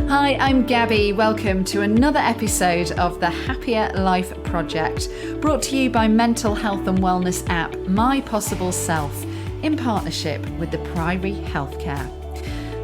Hi, I'm Gabby. Welcome to another episode of the Happier Life Project, brought to you by mental health and wellness app My Possible Self, in partnership with the Priory Healthcare.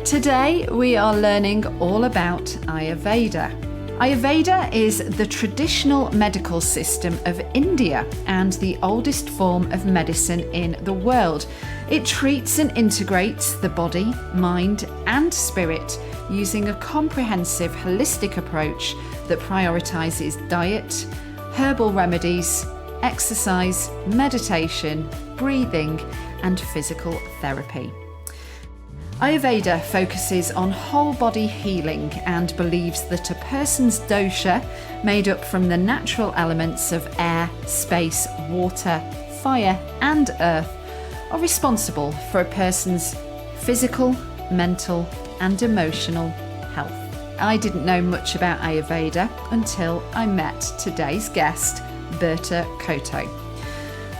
Today we are learning all about Ayurveda. Ayurveda is the traditional medical system of India and the oldest form of medicine in the world. It treats and integrates the body, mind and spirit using a comprehensive holistic approach that prioritises diet, herbal remedies, exercise, meditation, breathing and physical therapy. Ayurveda focuses on whole body healing and believes that a person's dosha, made up from the natural elements of air, space, water, fire and earth, are responsible for a person's physical, mental and emotional health. I didn't know much about Ayurveda until I met today's guest, Berta Couto.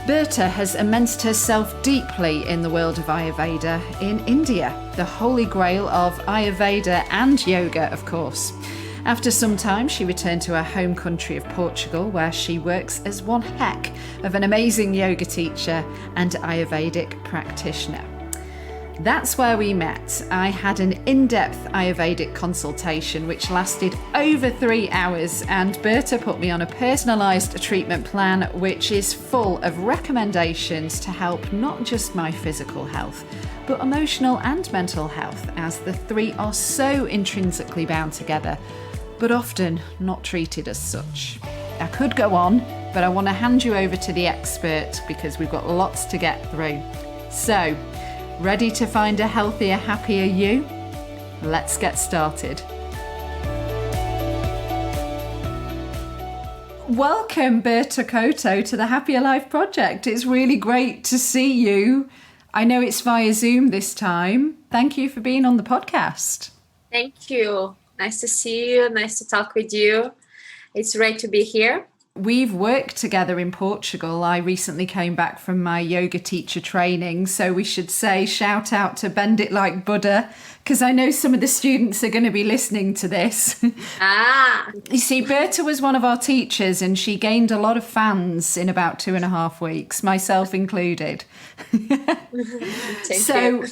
Berta has immersed herself deeply in the world of Ayurveda in India, the holy grail of Ayurveda and yoga, of course. After some time, she returned to her home country of Portugal, where she works as one heck of an amazing yoga teacher and Ayurvedic practitioner. That's where we met. I had an in-depth Ayurvedic consultation which lasted over 3 hours, and Berta put me on a personalised treatment plan which is full of recommendations to help not just my physical health, but emotional and mental health, as the three are so intrinsically bound together, but often not treated as such. I could go on, but I want to hand you over to the expert because we've got lots to get through. So, ready to find a healthier, happier you? Let's get started. Welcome, Berta Couto, to the Happier Life Project. It's really great to see you. I know it's via Zoom this time. Thank you for being on the podcast. Thank you. Nice to see you. Nice to talk with you. It's great to be here. We've worked together in Portugal. I recently came back from my yoga teacher training, so we should say shout out to Bend It Like Buddha, because I know some of the students are going to be listening to this. You see, Berta was one of our teachers and she gained a lot of fans in about 2.5 weeks, myself included. So,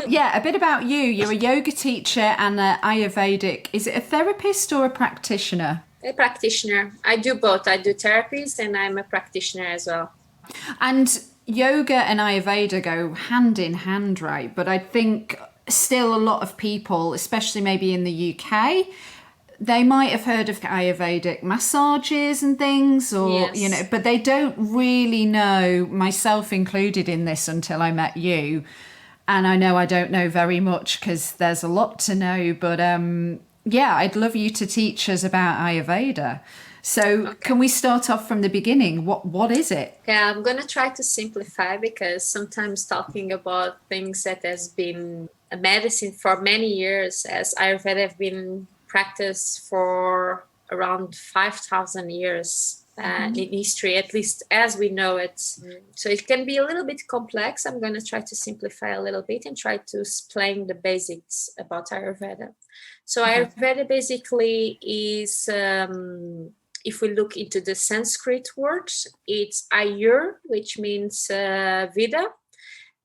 yeah, a bit about you. You're a yoga teacher and an Ayurvedic. Is it a therapist or a practitioner? A practitioner. I do both. I do therapies and I'm a practitioner as well. And yoga and Ayurveda go hand in hand, right? But I think still a lot of people, especially maybe in the UK, they might have heard of Ayurvedic massages and things, or, yes, you know, but they don't really know, myself included in this, until I met you. And I know I don't know very much because there's a lot to know, but yeah, I'd love you to teach us about Ayurveda. So Can we start off from the beginning? What is it? Yeah, I'm going to try to simplify because sometimes talking about things that has been a medicine for many years, as Ayurveda have been practiced for around 5,000 years in history, at least as we know it. So it can be a little bit complex. I'm going to try to simplify a little bit and try to explain the basics about Ayurveda. So Ayurveda basically is, if we look into the Sanskrit words, it's ayur, which means veda,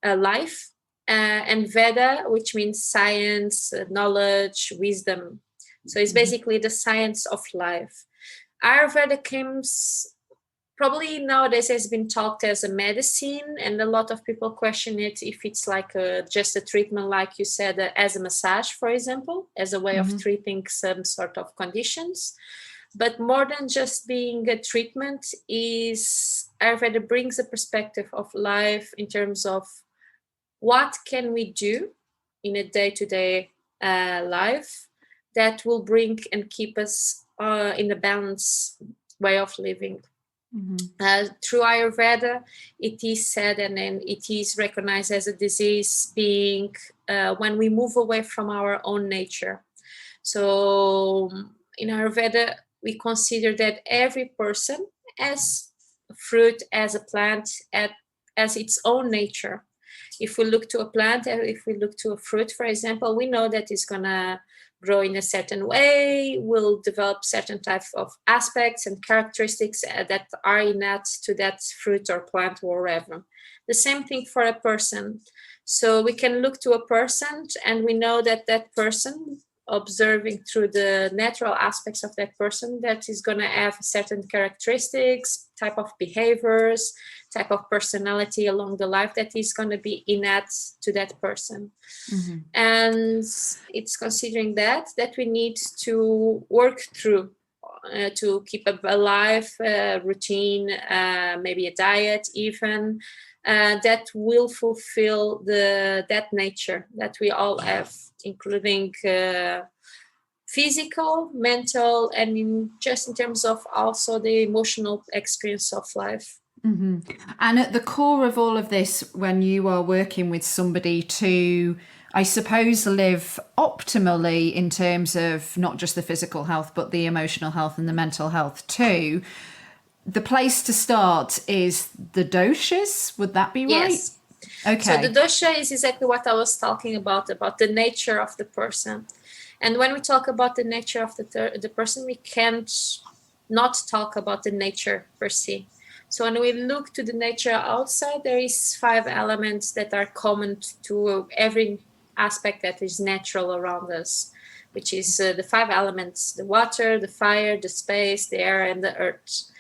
life, and veda, which means science, knowledge, wisdom. So it's basically the science of life. Ayurveda comes, probably nowadays has been talked as a medicine, and a lot of people question it if it's like just a treatment, like you said, as a massage, for example, as a way of treating some sort of conditions. But more than just being a treatment, is Ayurveda brings a perspective of life in terms of what can we do in a day-to-day life that will bring and keep us in a balanced way of living. Through Ayurveda, it is said and then it is recognized as a disease being when we move away from our own nature. So in Ayurveda, we consider that every person, as fruit, as a plant, as its own nature. If we look to a plant, if we look to a fruit, for example, we know that it's going to grow in a certain way, will develop certain type of aspects and characteristics that are innate to that fruit or plant or whatever. The same thing for a person. So we can look to a person and we know that that person, observing through the natural aspects of that person, that is going to have certain characteristics, type of behaviors, type of personality along the life that is going to be innate to that person. Mm-hmm. And it's considering that we need to work through to keep a life routine, maybe a diet even, that will fulfill that nature that we all have, including physical, mental, and just in terms of also the emotional experience of life. Mm-hmm. And at the core of all of this, when you are working with somebody to, I suppose, live optimally in terms of not just the physical health, but the emotional health and the mental health too, the place to start is the doshas. Would that be right? Yes. Okay. So the dosha is exactly what I was talking about the nature of the person. And when we talk about the nature of the person, we can't not talk about the nature per se. So when we look to the nature outside, there is 5 elements that are common to every aspect that is natural around us, which is the 5 elements: the water, the fire, the space, the air, and the earth.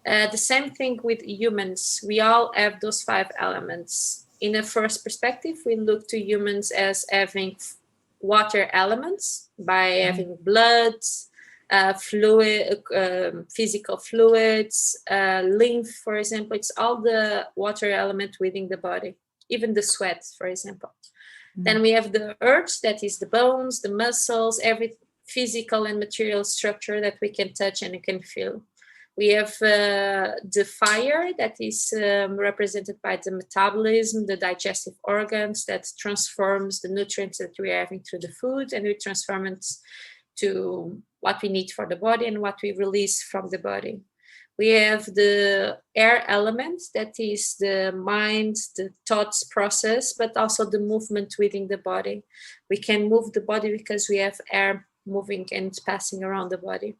The same thing with humans. We all have those 5 elements. In a first perspective, we look to humans as having water elements by having blood, fluid, physical fluids, lymph, for example. It's all the water element within the body, even the sweat, for example. Then we have the earth, that is the bones, the muscles, every physical and material structure that we can touch and we can feel. We have the fire, that is represented by the metabolism, the digestive organs that transforms the nutrients that we are having through the food, and we transform it to what we need for the body and what we release from the body. We have the air element, that is the mind, the thoughts process, but also the movement within the body. We can move the body because we have air moving and passing around the body.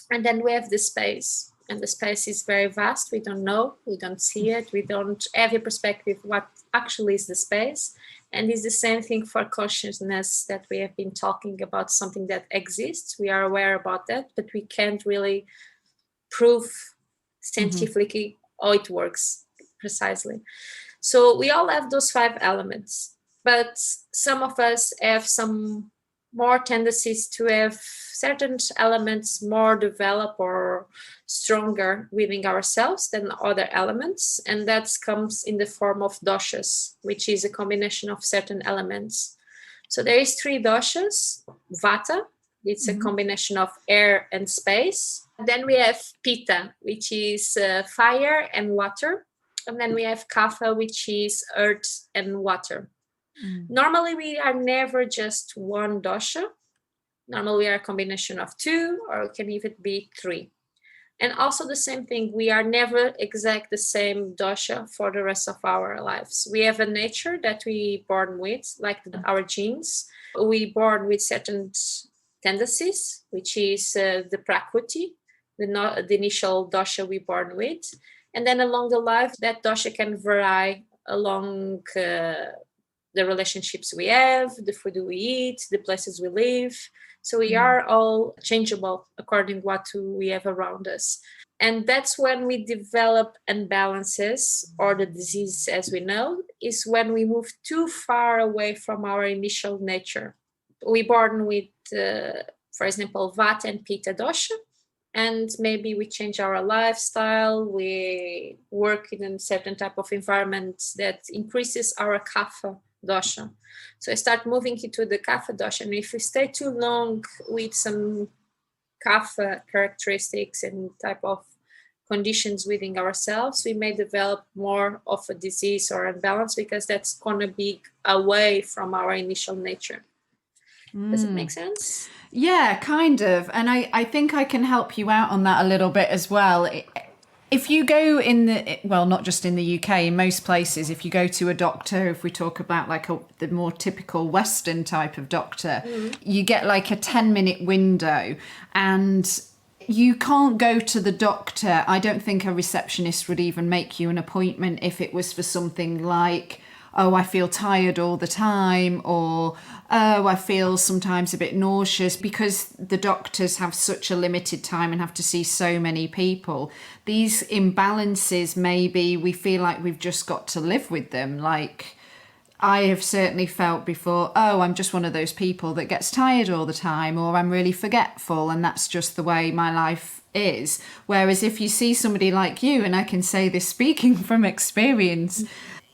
And then we have the space, and the space is very vast. We don't know, we don't see it, we don't have a perspective what actually is the space. And it's the same thing for consciousness that we have been talking about, something that exists. We are aware about that, but we can't really prove scientifically how it works precisely. So we all have those 5 elements, but some of us have some more tendencies to have certain elements more developed or stronger within ourselves than other elements, and that comes in the form of doshas, which is a combination of certain elements. So there is 3 doshas. Vata, it's a combination of air and space. Then we have pitta, which is fire and water, and then we have kapha, which is earth and water. Normally, we are never just one dosha. Normally, we are a combination of 2, or it can even be 3. And also the same thing, we are never exact the same dosha for the rest of our lives. We have a nature that we born with, like our genes. We born with certain tendencies, which is the prakriti, the initial dosha we born with. And then along the life, that dosha can vary along the relationships we have, the food we eat, the places we live. So we are all changeable according to what we have around us. And that's when we develop imbalances, or the disease as we know, is when we move too far away from our initial nature. We're born with, for example, Vata and Pitta dosha, and maybe we change our lifestyle, we work in a certain type of environment that increases our kapha dosha. So I start moving into the kapha dosha, and if we stay too long with some kapha characteristics and type of conditions within ourselves, we may develop more of a disease or imbalance, because that's going to be away from our initial nature. Does it make sense? Yeah, kind of. And I think I can help you out on that a little bit as well. If you go not just in the UK, in most places, if you go to a doctor, if we talk about like the more typical Western type of doctor, you get like a 10-minute window, and you can't go to the doctor. I don't think a receptionist would even make you an appointment if it was for something like, oh, I feel tired all the time, or oh, I feel sometimes a bit nauseous, because the doctors have such a limited time and have to see so many people. These imbalances, maybe we feel like we've just got to live with them. Like, I have certainly felt before, oh, I'm just one of those people that gets tired all the time, or I'm really forgetful, and that's just the way my life is. Whereas if you see somebody like you, and I can say this speaking from experience,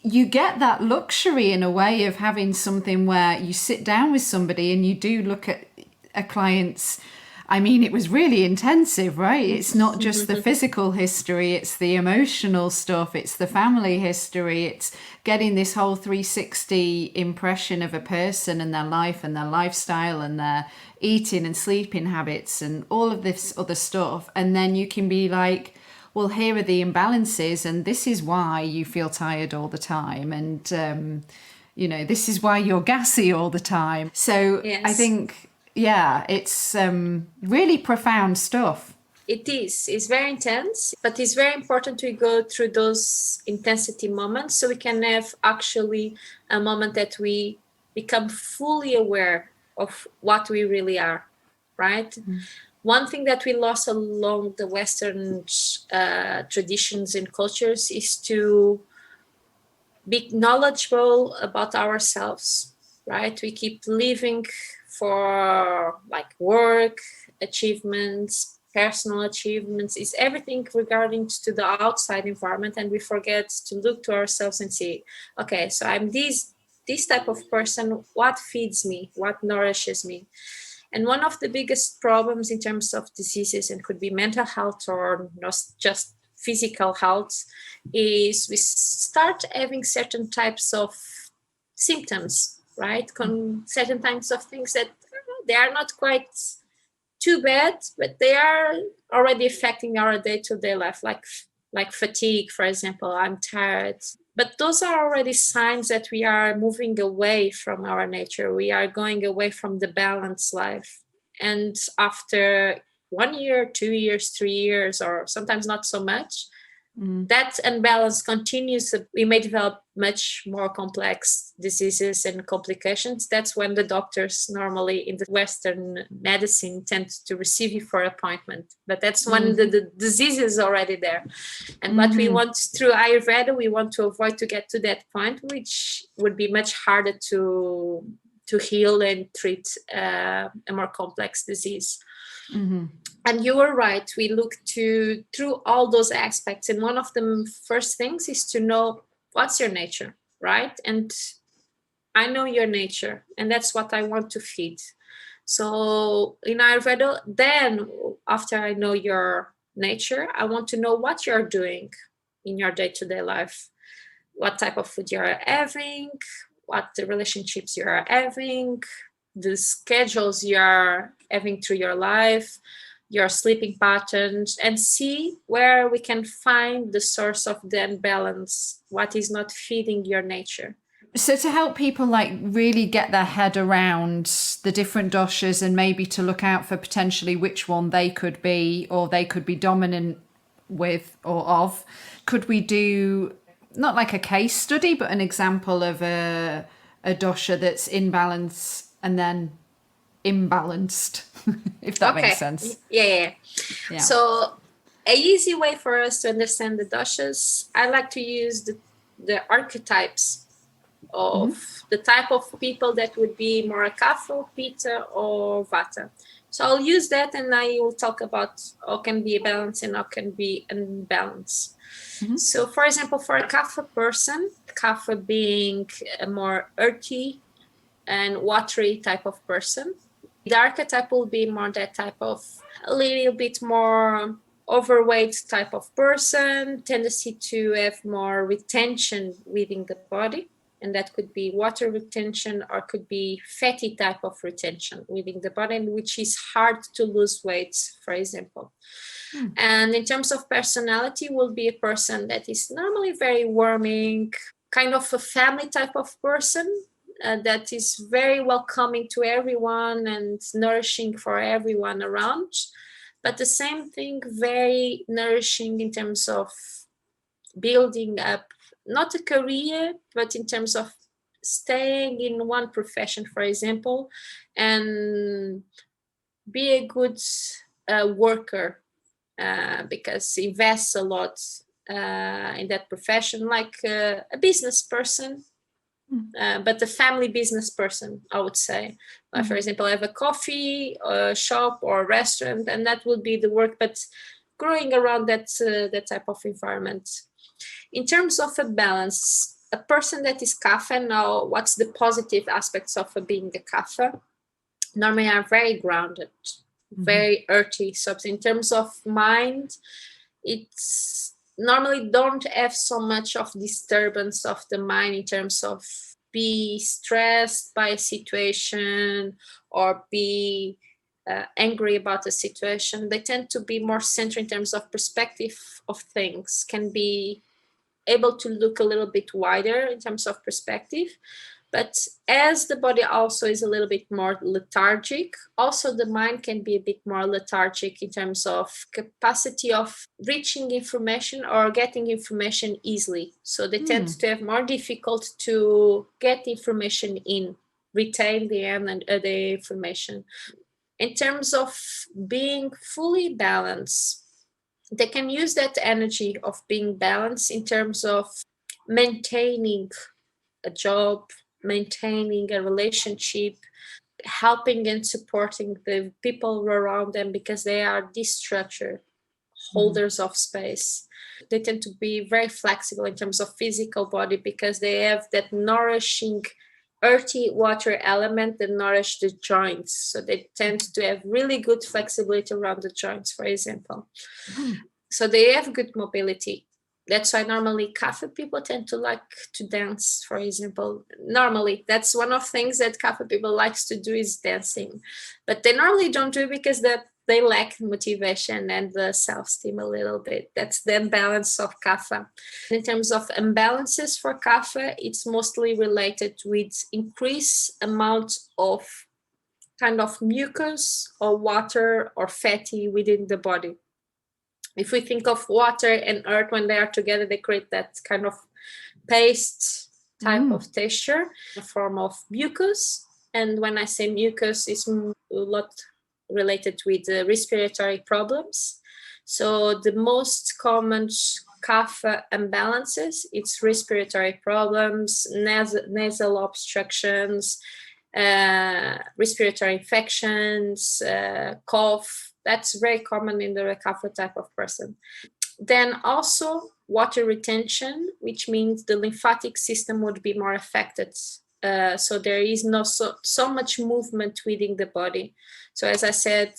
you get that luxury in a way of having something where you sit down with somebody and you do look at a client's, I mean, it was really intensive, right? It's not just the physical history, it's the emotional stuff, it's the family history, it's getting this whole 360 impression of a person and their life and their lifestyle and their eating and sleeping habits and all of this other stuff. And then you can be like, well, here are the imbalances, and this is why you feel tired all the time. And, this is why you're gassy all the time. So yes. I think, it's really profound stuff. It is. It's very intense, but it's very important to go through those intensity moments so we can have actually a moment that we become fully aware of what we really are, right? Mm-hmm. One thing that we lost along the Western traditions and cultures is to be knowledgeable about ourselves, right? We keep living for like work, achievements, personal achievements. It's everything regarding to the outside environment, and we forget to look to ourselves and say, okay, so I'm this type of person. What feeds me? What nourishes me? And one of the biggest problems in terms of diseases, and could be mental health or not just physical health, is we start having certain types of symptoms, right? Certain types of things that they are not quite too bad, but they are already affecting our day-to-day life, like fatigue, for example. I'm tired. But those are already signs that we are moving away from our nature. We are going away from the balanced life. And after 1 year, 2 years, 3 years, or sometimes not so much, that imbalance continues. We may develop much more complex diseases and complications. That's when the doctors normally in the Western medicine tend to receive you for appointment. But that's when the disease is already there. And what we want through Ayurveda, we want to avoid to get to that point, which would be much harder to heal and treat a more complex disease. Mm-hmm. And you were right. We look through all those aspects. And one of the first things is to know what's your nature, right? And I know your nature, and that's what I want to feed. So in Ayurveda, then after I know your nature, I want to know what you're doing in your day-to-day life, what type of food you're having, what the relationships you are having, the schedules you are having through your life, your sleeping patterns, and see where we can find the source of the imbalance, what is not feeding your nature. So to help people like really get their head around the different doshas and maybe to look out for potentially which one they could be or they could be dominant with or of, could we do not like a case study, but an example of a dosha that's in balance and then imbalanced, if that makes sense. Yeah. So an easy way for us to understand the doshas, I like to use the archetypes of the type of people that would be more kapha, pitta, or vata. So I'll use that, and I will talk about how can be a balance and how can be an imbalance. Mm-hmm. So, for example, for a kapha person, kapha being a more earthy and watery type of person, the archetype will be more that type of a little bit more overweight type of person, tendency to have more retention within the body. And that could be water retention or could be fatty type of retention within the body, which is hard to lose weight, for example. And in terms of personality, will be a person that is normally very warming, kind of a family type of person, that is very welcoming to everyone and nourishing for everyone around. But the same thing, very nourishing in terms of building up, not a career, but in terms of staying in one profession, for example, and be a good worker, because invests a lot in that profession, like a business person, but a family business person, I would say. For example, I have a coffee shop or restaurant, and that would be the work, but growing around that type of environment. In terms of a balance, a person that is kapha, now what's the positive aspects of being a kapha? Normally are very grounded, very earthy. So in terms of mind, it's normally don't have so much of disturbance of the mind in terms of be stressed by a situation or be angry about a situation. They tend to be more centered in terms of perspective of things, can be able to look a little bit wider in terms of perspective. But as the body also is a little bit more lethargic, also the mind can be a bit more lethargic in terms of capacity of reaching information or getting information easily. So they tend to have more difficult to get information in, retain the information. In terms of being fully balanced, they can use that energy of being balanced in terms of maintaining a job, maintaining a relationship, helping and supporting the people around them, because they are destructured holders of space. They tend to be very flexible in terms of physical body, because they have that nourishing earthy water element that nourish the joints. So they tend to have really good flexibility around the joints, for example. So they have good mobility. That's why normally kapha people tend to like to dance, for example. Normally, that's one of things that kapha people likes to do is dancing. But they normally don't do it because they lack motivation and the self-esteem a little bit. That's the imbalance of kapha. In terms of imbalances for kapha, it's mostly related with increased amount of kind of mucus or water or fatty within the body. If we think of water and earth, when they are together, they create that kind of paste type of texture, a form of mucus. And when I say mucus, it's a lot related with respiratory problems. So the most common kapha imbalances, it's respiratory problems, nasal obstructions, respiratory infections, cough. That's very common in the kapha type of person. Then also water retention, which means the lymphatic system would be more affected. So there is no so much movement within the body. So as I said,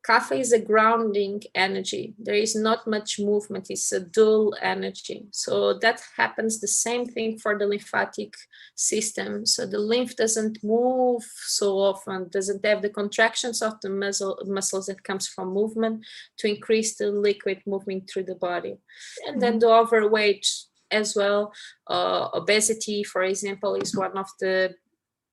kapha is a grounding energy. There is not much movement. It's a dual energy. So that happens the same thing for the lymphatic system. So the lymph doesn't move so often, doesn't have the contractions of the muscles that comes from movement to increase the liquid moving through the body. And then the overweight as well. Obesity, for example, is one of the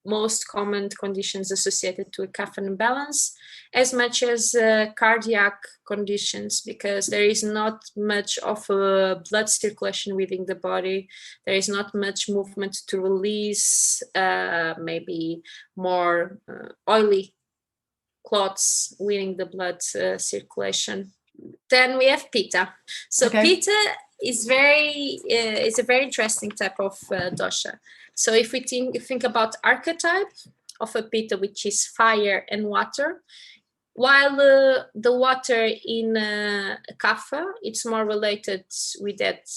most common conditions associated to a kapha imbalance, as much as cardiac conditions, because there is not much of a blood circulation within the body. There is not much movement to release maybe more oily clots within the blood circulation. Then we have pitta. So pitta is is a very interesting type of dosha. So if we think about archetype of a pitta, which is fire and water, while the water in kapha, it's more related with that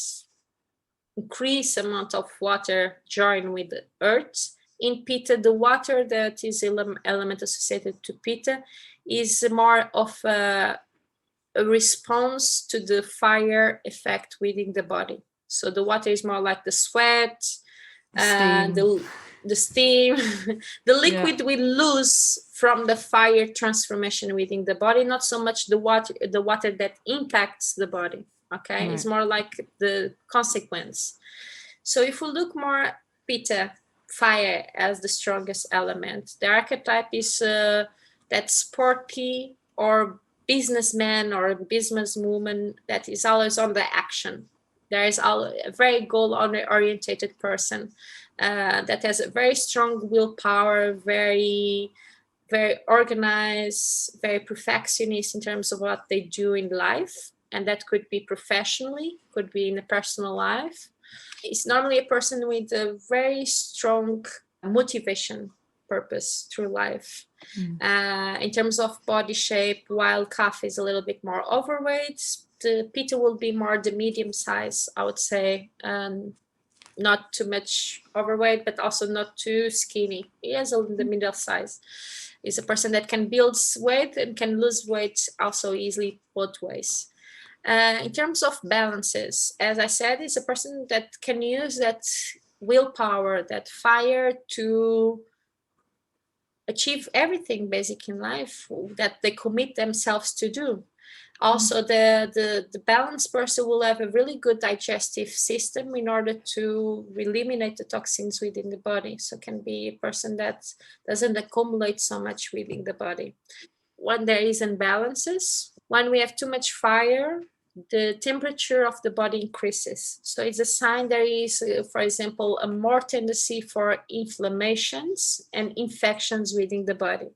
increased amount of water joined with the earth. In pitta, the water that is element associated to pitta is more of a response to the fire effect within the body. So the water is more like the sweat, the steam, the liquid we lose from the fire transformation within the body, not so much the water that impacts the body. Okay, it's more like the consequence. So if we look more Pitta, fire, as the strongest element, the archetype is that sporty or businessman or businesswoman that is always on the action. There is a very goal-oriented person that has a very strong willpower, very organized, very perfectionist in terms of what they do in life. And that could be professionally, could be in a personal life. It's normally a person with a very strong motivation, purpose through life. In terms of body shape, while Kapha is a little bit more overweight, the Pitta will be more the medium size, I would say. Not too much overweight, but also not too skinny. He has the middle size. He's a person that can build weight and can lose weight also easily both ways. In terms of balances, as I said, is a person that can use that willpower, that fire to achieve everything basic in life that they commit themselves to do. Also, the balanced person will have a really good digestive system in order to eliminate the toxins within the body. So can be a person that doesn't accumulate so much within the body. When there is imbalances, when we have too much fire, the temperature of the body increases. So it's a sign there is, for example, a more tendency for inflammations and infections within the body.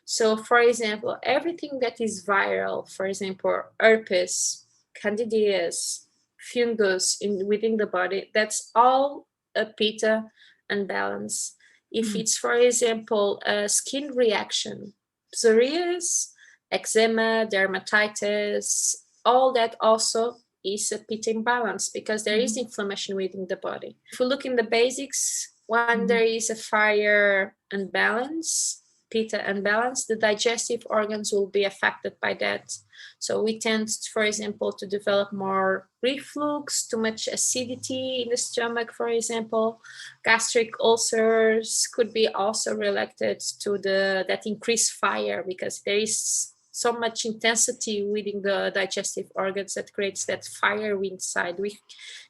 So, for example, everything that is viral, for example, herpes, candidias, fungus within the body, that's all a Pitta imbalance. If it's, for example, a skin reaction, psoriasis, eczema, dermatitis, all that also is a Pitta imbalance because there is inflammation within the body. If we look in the basics, when there is a fire imbalance, Pitta imbalance, the digestive organs will be affected by that. So we tend, for example, to develop more reflux, too much acidity in the stomach, for example. Gastric ulcers could be also related to that increased fire because there is so much intensity within the digestive organs that creates that fire inside.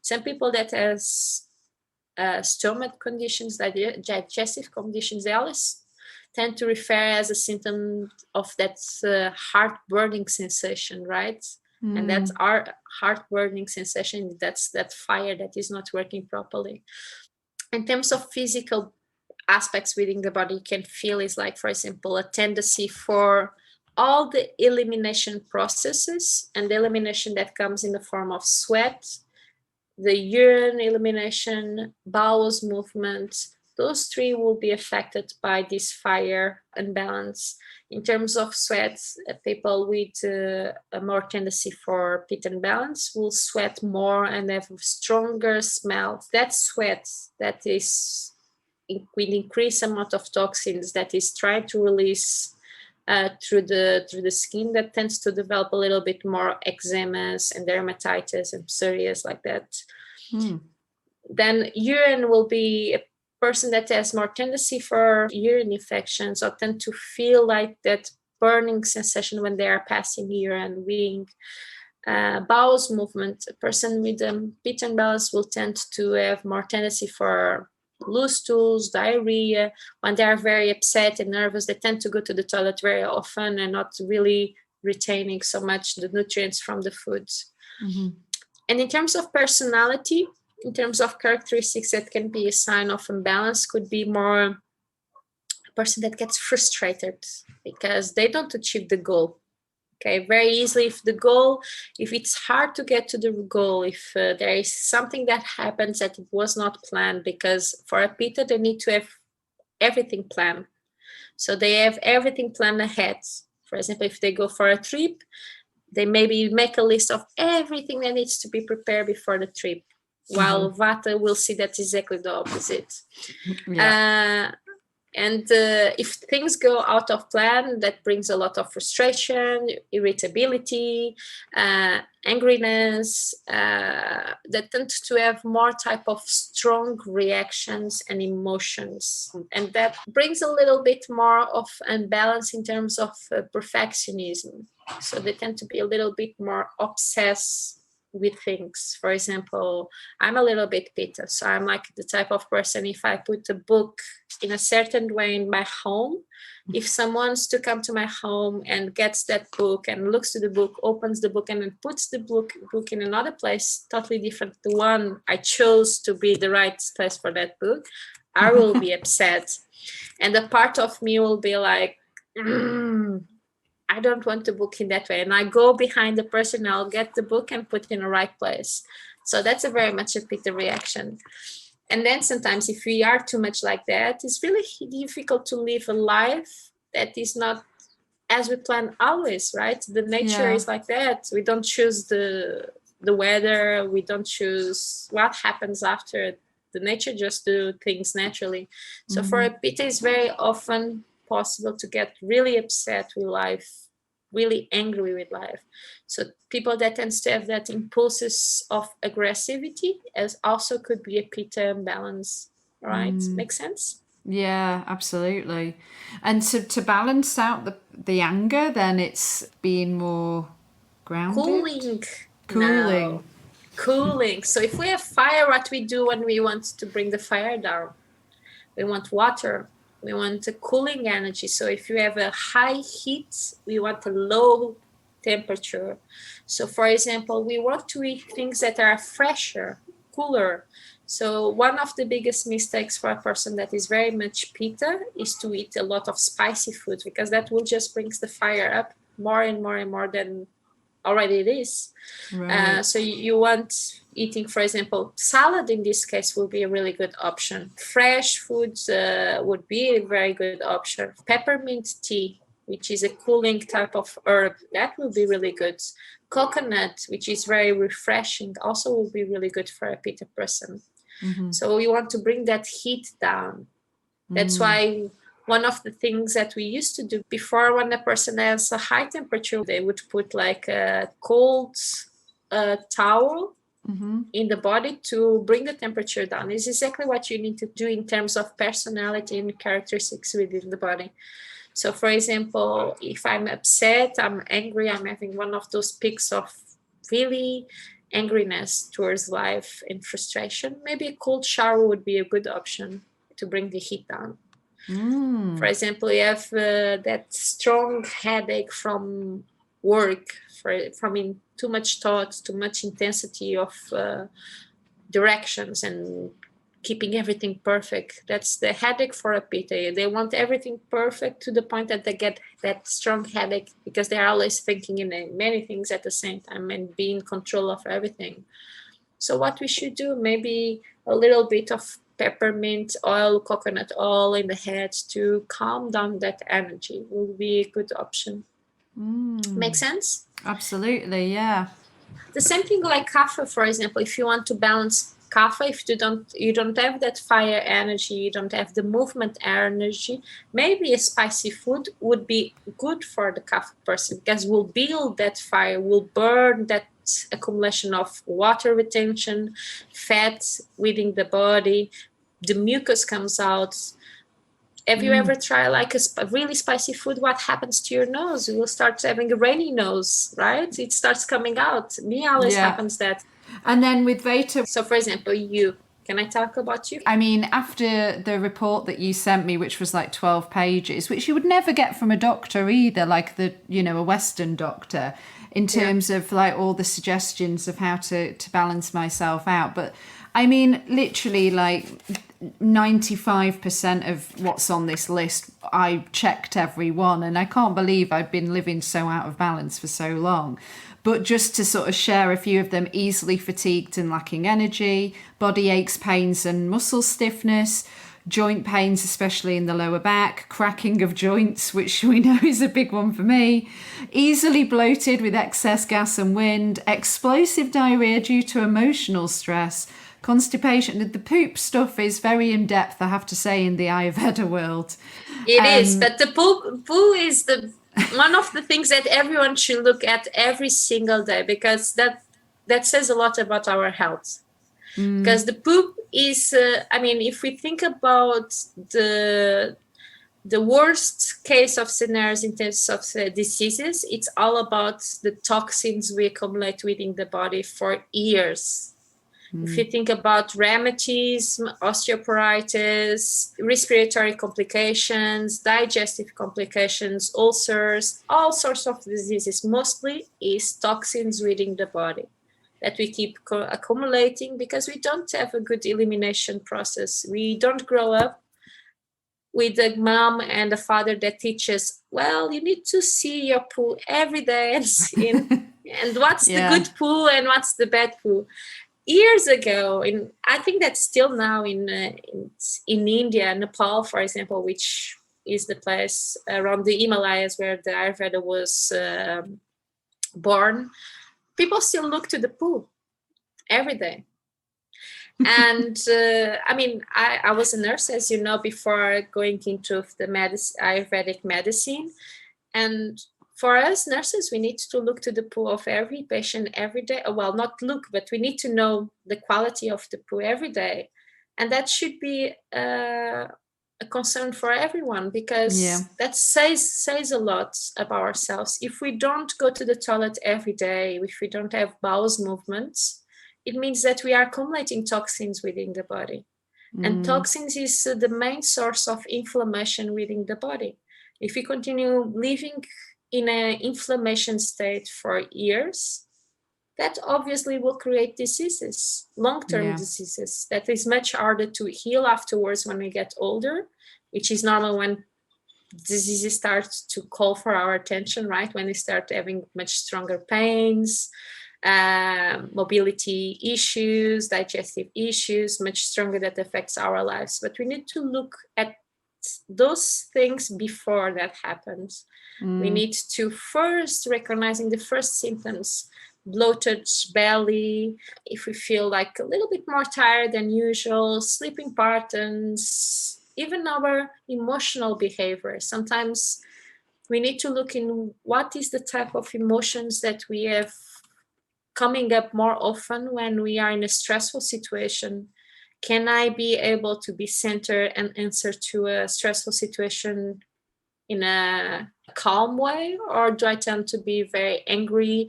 Some people that has stomach conditions, digestive conditions, they always tend to refer as a symptom of that heart burning sensation, right? And that's our heart burning sensation. That's that fire that is not working properly. In terms of physical aspects within the body, you can feel is like, for example, a tendency for all the elimination processes, and the elimination that comes in the form of sweat, the urine elimination, bowels movement, those three will be affected by this fire imbalance. In terms of sweat, people with a more tendency for Pitta imbalance will sweat more and have stronger smell. That sweat that is with increased amount of toxins that is trying to release through the skin, that tends to develop a little bit more eczemas and dermatitis and psoriasis like that. Then urine will be a person that has more tendency for urine infections or tend to feel like that burning sensation when they are passing urine, weeing. Bowels movement, a person with Pitta imbalance will tend to have more tendency for loose stools, diarrhea. When they are very upset and nervous, they tend to go to the toilet very often and not really retaining so much the nutrients from the foods. And in terms of personality, in terms of characteristics that can be a sign of imbalance, could be more a person that gets frustrated because they don't achieve the goal. Okay, very easily, if it's hard to get to the goal, if there is something that happens that it was not planned, because for a Pitta, they need to have everything planned. So they have everything planned ahead. For example, if they go for a trip, they maybe make a list of everything that needs to be prepared before the trip. While Vata will see that exactly the opposite. And if things go out of plan, that brings a lot of frustration, irritability, angriness, that tends to have more type of strong reactions and emotions. And that brings a little bit more of imbalance in terms of perfectionism. So they tend to be a little bit more obsessed with things. For example, I'm a little bit pitta, so I'm like the type of person, if I put a book in a certain way in my home, if someone's to come to my home and gets that book and looks to the book, opens the book, and then puts the book in another place totally different, the one I chose to be the right place for that book, I will be upset. And a part of me will be like, I don't want the book in that way. And I go behind the person, I'll get the book and put it in the right place. So that's a very much a pitta reaction. And then sometimes if we are too much like that, it's really difficult to live a life that is not as we plan always, right? The nature is like that. We don't choose the weather. We don't choose what happens after. The nature just do things naturally. So for a pitta, it's very often possible to get really upset with life, really angry with life. So people that tends to have that impulses of aggressivity as also could be a pitta imbalance, right? Makes sense? Yeah, absolutely. And to balance out the anger, then it's being more grounded. Cooling. Cooling. So if we have fire, what we do when we want to bring the fire down? We want water. We want a cooling energy. So if you have a high heat, we want a low temperature. So for example, we want to eat things that are fresher, cooler. So one of the biggest mistakes for a person that is very much pitta is to eat a lot of spicy food, because that will just brings the fire up more and more and more than already it is. Right. So you want eating, for example, salad in this case will be a really good option. Fresh foods would be a very good option. Peppermint tea, which is a cooling type of herb, that will be really good. Coconut, which is very refreshing, also will be really good for a pitta person. So we want to bring that heat down. That's why one of the things that we used to do before, when a person has a high temperature, they would put like a cold towel in the body to bring the temperature down. It's exactly what you need to do in terms of personality and characteristics within the body. So for example, if I'm upset, I'm angry, I'm having one of those peaks of really angriness towards life and frustration, maybe a cold shower would be a good option to bring the heat down. For example, you have that strong headache from work, from too much thoughts, too much intensity of directions and keeping everything perfect. That's the headache for a pitta. They want everything perfect to the point that they get that strong headache because they are always thinking in many things at the same time and be in control of everything. So what we should do, maybe a little bit of peppermint oil, coconut oil in the head to calm down that energy will be a good option. Make sense? Absolutely, yeah. The same thing like kapha, for example. If you want to balance kapha, if you don't have that fire energy, you don't have the movement energy, maybe a spicy food would be good for the kapha person, because will build that fire, will burn that accumulation of water retention, fat within the body, the mucus comes out. Have you ever tried like a really spicy food? What happens to your nose? You will start having a rainy nose, right? It starts coming out. Me always happens that. And then with Veta, So for example, can I talk about you? I mean, after the report that you sent me, which was like 12 pages, which you would never get from a doctor either, like a Western doctor, in terms of like all the suggestions of how to balance myself out. But I mean, literally like 95% of what's on this list, I checked every one, and I can't believe I've been living so out of balance for so long. But just to sort of share a few of them: easily fatigued and lacking energy, body aches, pains and muscle stiffness, joint pains, especially in the lower back, cracking of joints, which we know is a big one for me, easily bloated with excess gas and wind, explosive diarrhea due to emotional stress, constipation. The poop stuff is very in depth, I have to say, in the Ayurveda world. It is, but the poo is the one of the things that everyone should look at every single day, because that says a lot about our health. Because the poop is, if we think about the worst case of scenarios in terms of diseases, it's all about the toxins we accumulate within the body for years. If you think about rheumatism, osteoporosis, respiratory complications, digestive complications, ulcers, all sorts of diseases, mostly is toxins within the body that we keep accumulating because we don't have a good elimination process. We don't grow up with a mom and a father that teaches, well, you need to see your poo every day and what's the good poo and what's the bad poo. Years ago, I think that still now in India, Nepal, for example, which is the place around the Himalayas where the Ayurveda was born, people still look to the poo every day. And I was a nurse, as you know, before going into the Ayurvedic medicine. And for us nurses, we need to look to the poo of every patient every day. Well, not look, but we need to know the quality of the poo every day. And that should be a concern for everyone, because that says a lot about ourselves. If we don't go to the toilet every day, if we don't have bowel movements, it means that we are accumulating toxins within the body. And toxins is the main source of inflammation within the body. If we continue living in an inflammation state for years, that obviously will create diseases, long-term diseases, that is much harder to heal afterwards when we get older, which is normal when diseases start to call for our attention, right? When we start having much stronger pains, mobility issues, digestive issues, much stronger, that affects our lives. But we need to look at those things before that happens. We need to first recognizing the first symptoms, bloated belly, if we feel like a little bit more tired than usual, sleeping patterns, even our emotional behavior. Sometimes we need to look in what is the type of emotions that we have coming up more often when we are in a stressful situation. Can I be able to be centered and answer to a stressful situation in a calm way? Or do I tend to be very angry,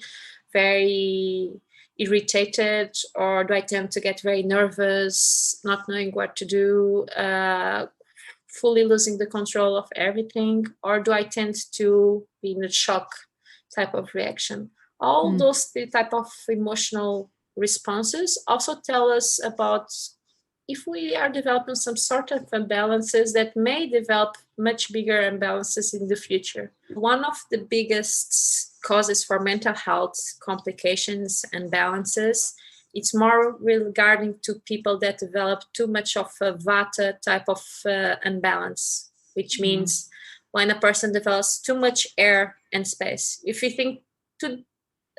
very irritated? Or do I tend to get very nervous, not knowing what to do, fully losing the control of everything? Or do I tend to be in a shock type of reaction? All those type of emotional responses also tell us about if we are developing some sort of imbalances that may develop much bigger imbalances in the future. One of the biggest causes for mental health complications and imbalances, it's more regarding to people that develop too much of a vata type of imbalance, which means when a person develops too much air and space. If you think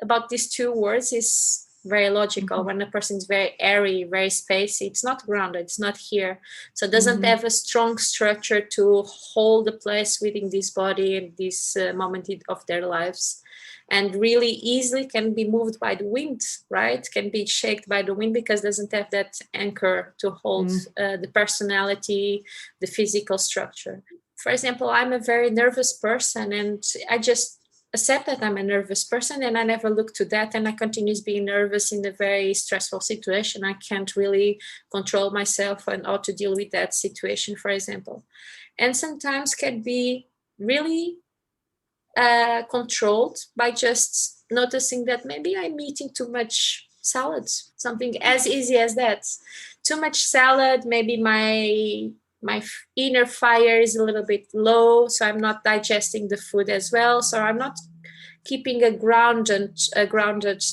about these two words, is very logical. When a person is very airy, very spacey, it's not grounded, it's not here. So it doesn't have a strong structure to hold the place within this body and this moment of their lives. And really easily can be moved by the wind, right? Can be shaken by the wind because it doesn't have that anchor to hold the personality, the physical structure. For example, I'm a very nervous person, and I just accept that I'm a nervous person, and I never look to that, and I continue being nervous in a very stressful situation. I can't really control myself and how to deal with that situation, for example. And sometimes can be really controlled by just noticing that maybe I'm eating too much salad, something as easy as that. Too much salad, maybe my inner fire is a little bit low, so I'm not digesting the food as well. So I'm not keeping a grounded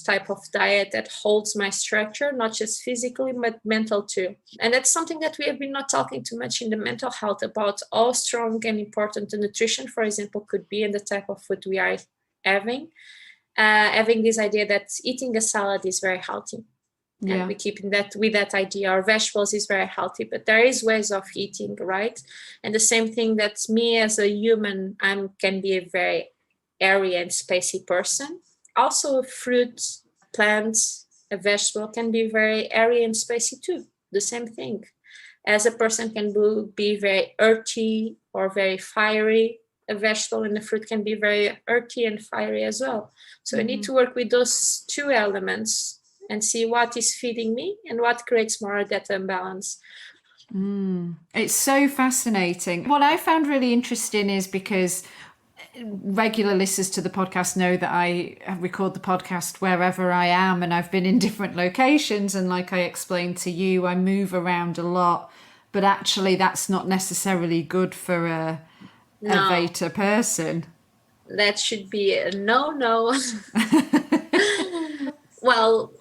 type of diet that holds my structure, not just physically, but mental too. And that's something that we have been not talking too much in the mental health about how strong and important the nutrition, for example, could be and the type of food we are having. Having this idea that eating a salad is very healthy. And we keep in that with that idea. Our vegetables is very healthy, but there is ways of eating, right? And the same thing that me as a human, I can be a very airy and spacey person. Also, a fruit, plants, a vegetable can be very airy and spacey too. The same thing. As a person can be very earthy or very fiery, a vegetable and a fruit can be very earthy and fiery as well. So I need to work with those two elements and see what is feeding me and what creates more of that imbalance. It's so fascinating. What I found really interesting is because regular listeners to the podcast know that I record the podcast wherever I am, and I've been in different locations, and like I explained to you, I move around a lot, but actually that's not necessarily good for a Vata person. That should be a no. Well,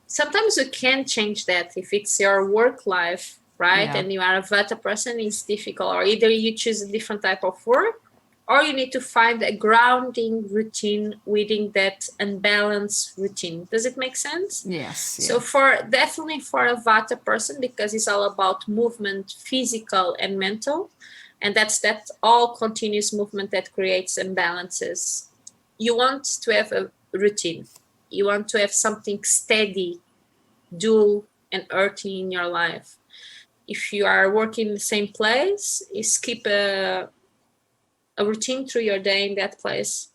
sometimes you can change that if it's your work life, right? Yeah. And you are a Vata person, it's difficult. Or either you choose a different type of work, or you need to find a grounding routine within that unbalanced routine. Does it make sense? Yes. Yeah. So definitely for a Vata person, because it's all about movement, physical and mental, and that's all continuous movement that creates imbalances. You want to have a routine. You want to have something steady, dual and earthy in your life. If you are working in the same place, is keep a routine through your day in that place.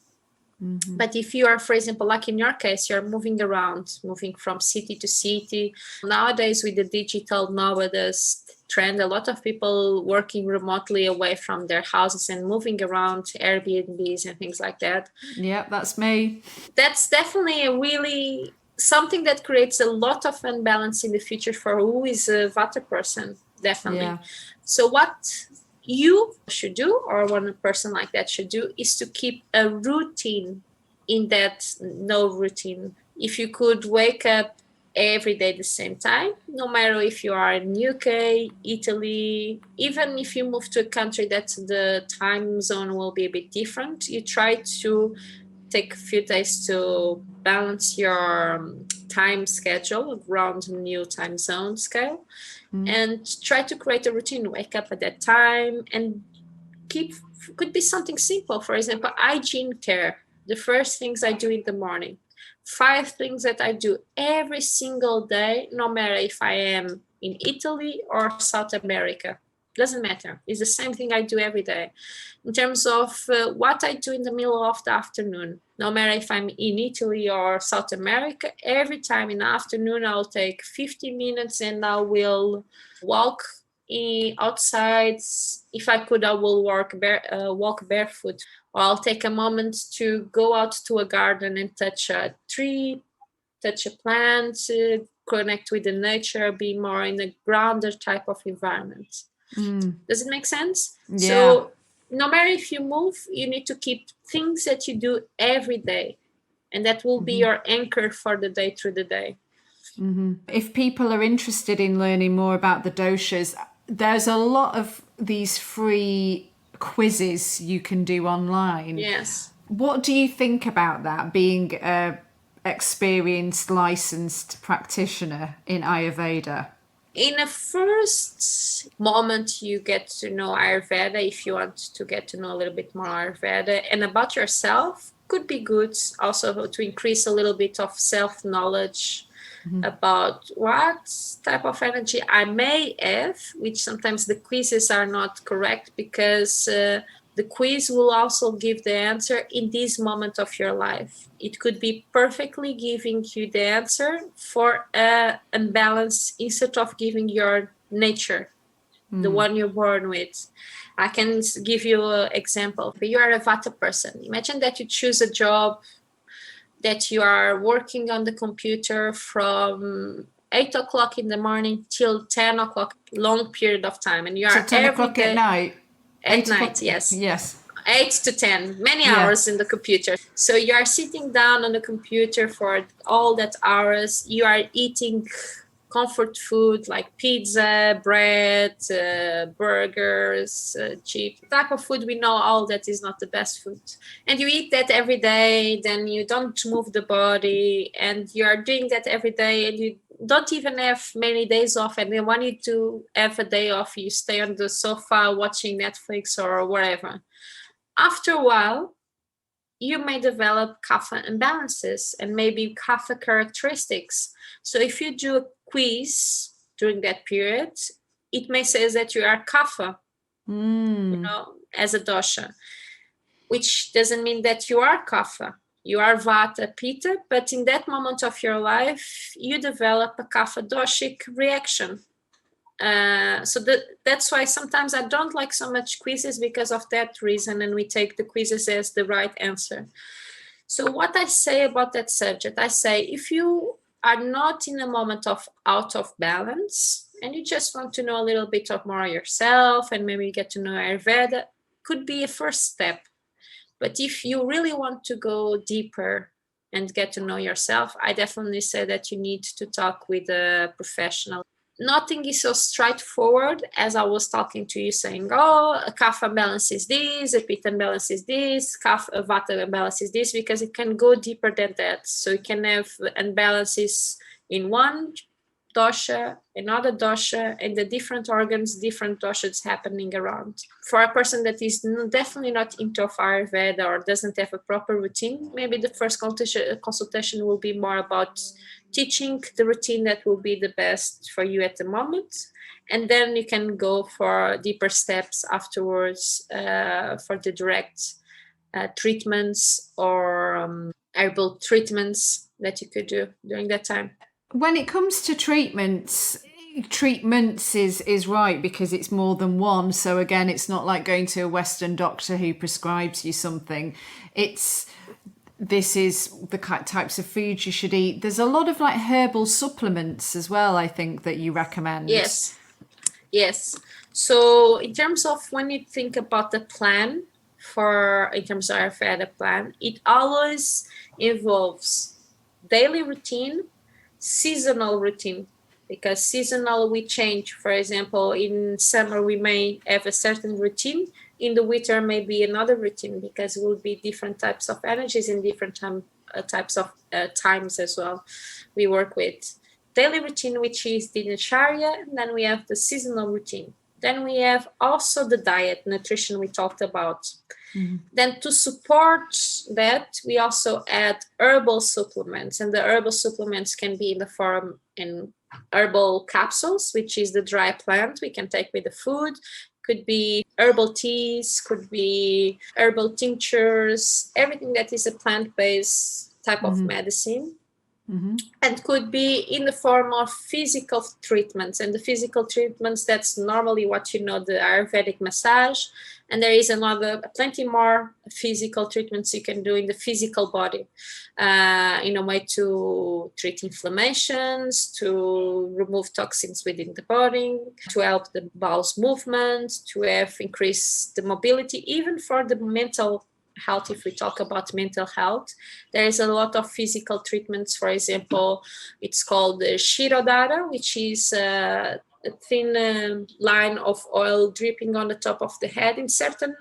But if you are, for example, like in your case, you're moving around, moving from city to city. Nowadays, with the digital nomads trend, a lot of people working remotely away from their houses and moving around Airbnbs and things like that. Yeah, that's me. That's definitely a really something that creates a lot of imbalance in the future for who is a Vata person, definitely. Yeah. So what you should do, or one person like that should do, is to keep a routine in that no routine. If you could wake up every day at the same time, no matter if you are in UK, Italy, even if you move to a country that the time zone will be a bit different, you try to take a few days to balance your time schedule around a new time zone scale. And try to create a routine. Wake up at that time and could be something simple. For example, hygiene care. The first things I do in the morning. 5 things that I do every single day, no matter if I am in Italy or South America. Doesn't matter. It's the same thing I do every day. In terms of what I do in the middle of the afternoon, no matter if I'm in Italy or South America, every time in the afternoon, I'll take 50 minutes and I will walk outside. If I could, I will walk barefoot. Or I'll take a moment to go out to a garden and touch a tree, touch a plant, connect with the nature, be more in a grounded type of environment. Does it make sense? Yeah. So no matter if you move, you need to keep things that you do every day, and that will be your anchor for the day through the day. If people are interested in learning more about the doshas, there's a lot of these free quizzes you can do online. Yes. What do you think about that, being a experienced, licensed practitioner in Ayurveda? In a first moment, you get to know Ayurveda. If you want to get to know a little bit more Ayurveda and about yourself, could be good also to increase a little bit of self-knowledge about what type of energy I may have, which sometimes the quizzes are not correct, because the quiz will also give the answer in this moment of your life. It could be perfectly giving you the answer for an imbalance instead of giving your nature, the one you're born with. I can give you an example. You are a Vata person. Imagine that you choose a job that you are working on the computer from 8 o'clock in the morning till 10 o'clock, long period of time. And you are 10 every o'clock day, at night? At night, yes. Yes. 8 to 10, many hours in the computer. So you are sitting down on the computer for all that hours. You are eating comfort food like pizza, bread, burgers, cheap type of food. We know all that is not the best food. And you eat that every day, then you don't move the body, and you are doing that every day, and don't even have many days off, and then when you do have a day off, you stay on the sofa watching Netflix or whatever. After a while, you may develop kapha imbalances and maybe kapha characteristics. So if you do a quiz during that period, it may say that you are kapha, as a dosha, which doesn't mean that you are kapha. You are vata pitta, but in that moment of your life, you develop a kapha doshic reaction. So that's why sometimes I don't like so much quizzes because of that reason, and we take the quizzes as the right answer. So what I say about that subject, I say if you are not in a moment of out of balance and you just want to know a little bit of more yourself and maybe get to know Ayurveda, could be a first step. But if you really want to go deeper and get to know yourself, I definitely say that you need to talk with a professional. Nothing is so straightforward as I was talking to you saying, oh, a kapha balance is this, a pitta balance is this, a vata balance is this, because it can go deeper than that. So you can have imbalances in one dosha, another dosha, and the different organs, different doshas happening around. For a person that is definitely not into Ayurveda or doesn't have a proper routine, maybe the first consultation will be more about teaching the routine that will be the best for you at the moment. And then you can go for deeper steps afterwards for the direct treatments or herbal treatments that you could do during that time. When it comes to treatments is right because it's more than one. So again, it's not like going to a Western doctor who prescribes you something. This is the types of foods you should eat. There's a lot of like herbal supplements as well, I think, that you recommend. Yes. So in terms of when you think about the plan in terms of Ayurveda plan, it always involves daily routine, seasonal routine, because seasonal we change. For example, in summer we may have a certain routine, in the winter maybe another routine, because it will be different types of energies in different types of times as well. We work with daily routine, which is the Dinacharya, and then we have the seasonal routine. Then we have also the diet, nutrition we talked about. Mm-hmm. Then to support that, we also add herbal supplements, and the herbal supplements can be in the form in herbal capsules, which is the dry plant we can take with the food. Could be herbal teas, could be herbal tinctures, everything that is a plant-based type of medicine. Mm-hmm. And could be in the form of physical treatments. And the physical treatments, that's normally what the Ayurvedic massage. And there is plenty more physical treatments you can do in the physical body in a way to treat inflammations, to remove toxins within the body, to help the bowels movement, to increase the mobility, even for the mental health. If we talk about mental health, there is a lot of physical treatments. For example, it's called Shirodhara, which is a thin line of oil dripping on the top of the head in certain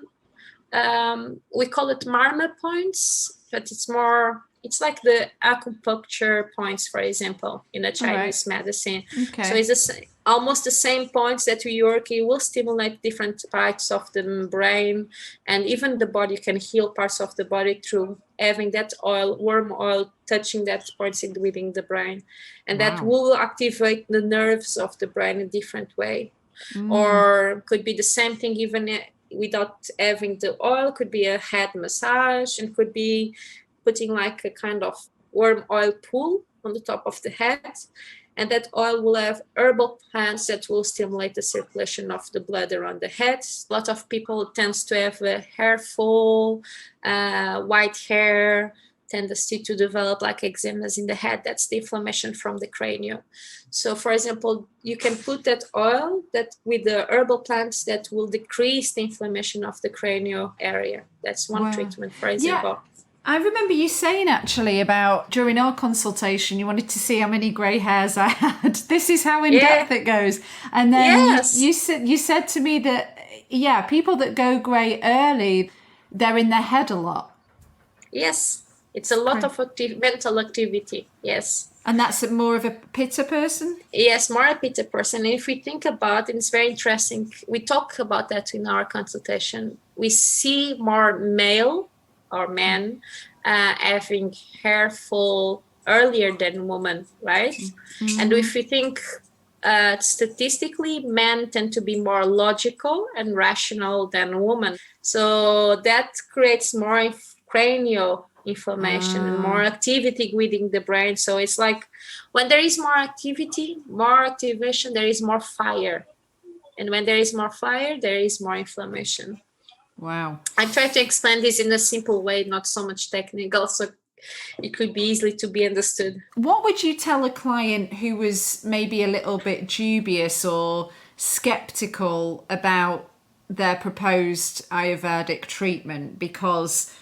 we call it marma points, but it's like the acupuncture points, for example, in a Chinese medicine. Okay. So it's almost the same points that we work. It will stimulate different parts of the brain, and even the body can heal parts of the body through having that warm oil, touching that points within the brain. And that will activate the nerves of the brain in a different way. Or could be the same thing even without having the oil, could be a head massage, and could be putting like a kind of warm oil pool on the top of the head. And that oil will have herbal plants that will stimulate the circulation of the blood around the head. A lot of people tends to have hair fall, white hair, tendency to develop like eczemas in the head. That's the inflammation from the cranium. So for example, you can put that oil that with the herbal plants that will decrease the inflammation of the cranial area. That's one treatment, for example. Yeah. I remember you saying actually about during our consultation, you wanted to see how many grey hairs I had. This is how in depth it goes. And then you said to me that, people that go grey early, they're in their head a lot. Yes. It's a lot of mental activity. Yes. And that's more of a pitta person? Yes, more a pitta person. If we think about it, it's very interesting. We talk about that in our consultation. We see more male or men having hair fall earlier than women, right? And if we think statistically, men tend to be more logical and rational than women. So that creates more cranial inflammation and more activity within the brain. So it's like when there is more activity, more activation, there is more fire. And when there is more fire, there is more inflammation. Wow. I try to explain this in a simple way, not so much technical, so it could be easily to be understood. What would you tell a client who was maybe a little bit dubious or skeptical about their proposed Ayurvedic treatment because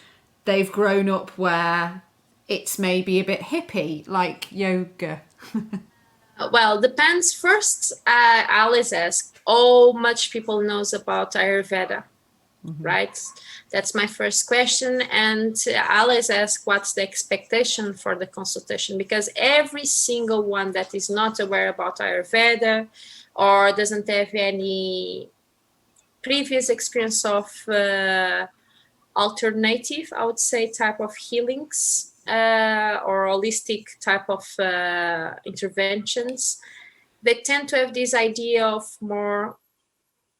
they've grown up where it's maybe a bit hippie, like yoga? Well, depends. First, I always ask how much people knows about Ayurveda, right? That's my first question. And I always ask what's the expectation for the consultation, because every single one that is not aware about Ayurveda or doesn't have any previous experience of alternative, I would say, type of healings or holistic type of interventions, they tend to have this idea of more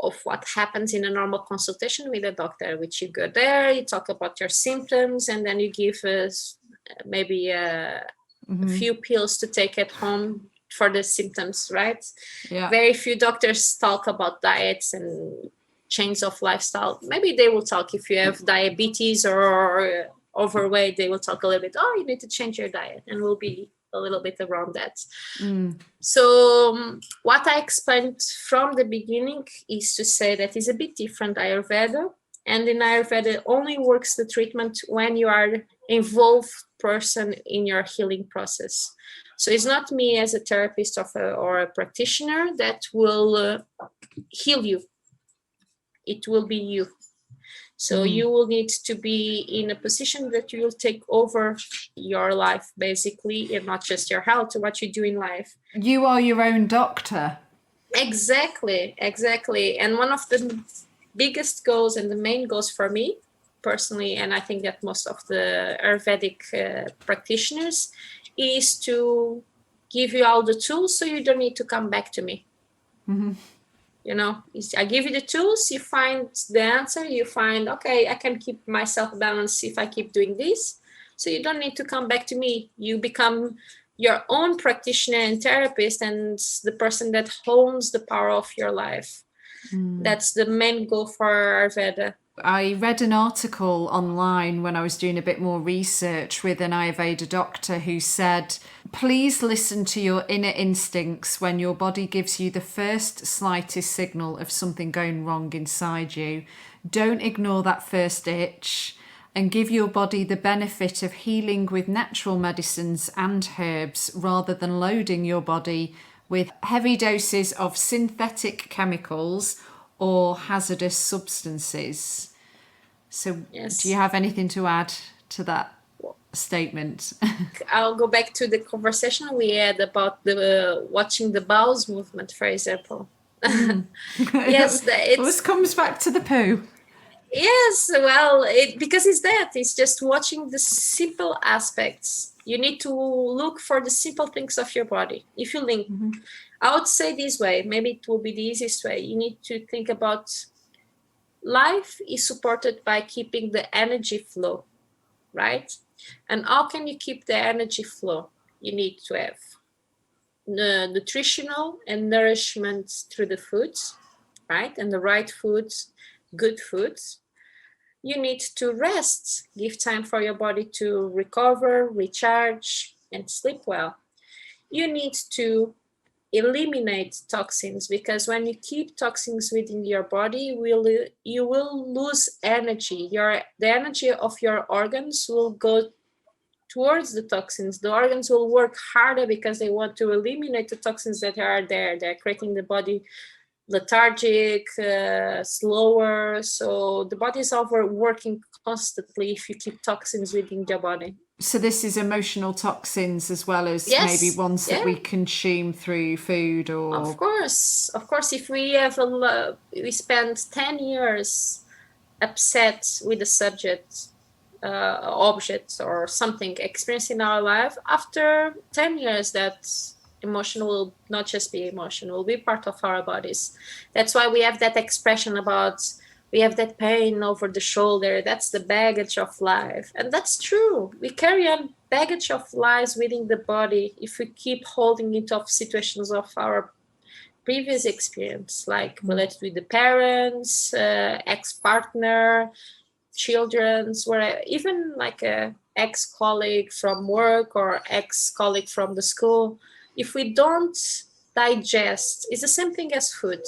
of what happens in a normal consultation with a doctor, which you go there, you talk about your symptoms, and then you give us maybe a few pills to take at home for the symptoms, right? Yeah. Very few doctors talk about diets and change of lifestyle. Maybe they will talk if you have diabetes or overweight, they will talk a little bit, oh, you need to change your diet, and we'll be a little bit around that. So what I explained from the beginning is to say that it's a bit different Ayurveda, and in Ayurveda only works the treatment when you are involved person in your healing process. So it's not me as a therapist or a practitioner that will heal you. It will be you. So you will need to be in a position that you will take over your life, basically, and not just your health, what you do in life. You are your own doctor. Exactly. And one of the biggest goals and the main goals for me personally, and I think that most of the Ayurvedic practitioners, is to give you all the tools so you don't need to come back to me. You know, I give you the tools, you find the answer, you find, okay, I can keep myself balanced if I keep doing this. So you don't need to come back to me. You become your own practitioner and therapist and the person that owns the power of your life. That's the main goal for Ayurveda. I read an article online when I was doing a bit more research with an Ayurveda doctor who said, please listen to your inner instincts when your body gives you the first slightest signal of something going wrong inside you. Don't ignore that first itch and give your body the benefit of healing with natural medicines and herbs rather than loading your body with heavy doses of synthetic chemicals or hazardous substances. So Yes. Do you have anything to add to that statement? I'll go back to the conversation we had about the watching the bowels movement, for example. Yes, it always comes back to the poo. Yes, well, because it's just watching the simple aspects. You need to look for the simple things of your body. If you link, I would say this way, maybe it will be the easiest way. You need to think about life is supported by keeping the energy flow, right? And how can you keep the energy flow? You need to have nutritional and nourishment through the foods, right? And the right foods, good foods. You need to rest, give time for your body to recover, recharge, and sleep well. You need to eliminate toxins, because when you keep toxins within your body, you will lose energy. The energy of your organs will go towards the toxins. The organs will work harder because they want to eliminate the toxins that are there. They're creating the body lethargic, slower. So the body is overworking constantly if you keep toxins within your body. So this is emotional toxins as well as Yes, maybe ones that we consume through food or... Of course. If we we spend 10 years upset with the subject, object or something experienced in our life, after 10 years that emotion will not just be emotion, will be part of our bodies. That's why we have that expression about we have that pain over the shoulder. That's the baggage of life. And that's true. We carry on baggage of lives within the body if we keep holding it of situations of our previous experience, like related with the parents, ex-partner, children's, where even like a ex-colleague from work or ex-colleague from the school. If we don't digest, it's the same thing as food.